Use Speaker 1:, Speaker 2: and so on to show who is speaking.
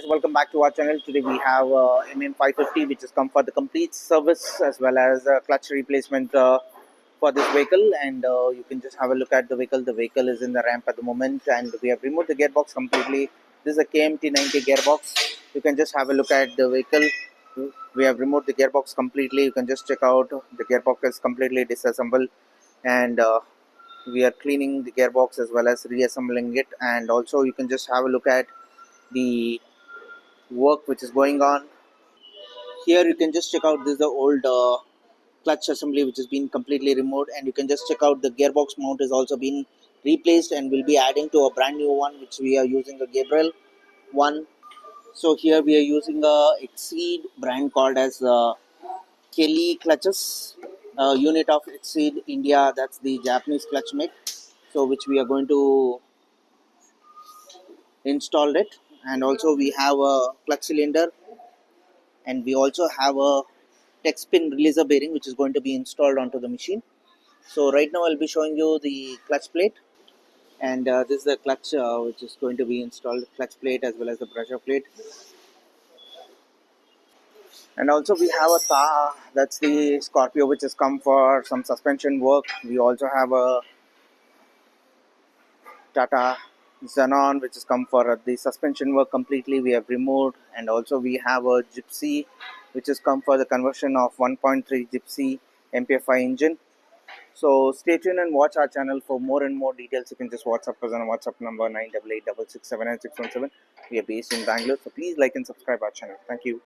Speaker 1: Welcome back to our channel. Today we have MM550, which has come for the complete service as well as clutch replacement for this vehicle. And you can just have a look at the vehicle. The vehicle is in the ramp at the moment, and we have removed the gearbox completely. This is a KMT90 gearbox. You can just have a look at the vehicle. We have removed the gearbox completely. You can just check out the gearbox is completely disassembled, and we are cleaning the gearbox as well as reassembling it. And also you can just have a look at the work which is going on. Here you can just check out, this is the old clutch assembly which has been completely removed, and you can just check out the gearbox mount is also been replaced, and we'll be adding to a brand new one which we are using a Gabriel one. So here we are using a Exceed brand called as Kelly clutches, unit of Exceed India, that's the Japanese clutch make, so which we are going to install it. And also we have a clutch cylinder, and we also have a tech spin releaser bearing which is going to be installed onto the machine. So right now I'll be showing you the clutch plate, and this is the clutch which is going to be installed, clutch plate as well as the pressure plate. And also we have a that's the Scorpio which has come for some suspension work. We also have a Tata Xenon which has come for the suspension work completely, we have removed. And also we have a Gypsy which has come for the conversion of 1.3 Gypsy Mpfi engine. So stay tuned and watch our channel for more and more details. You can just WhatsApp us on our WhatsApp number 98866796117. We are based in Bangalore, so please like and subscribe our channel. Thank you.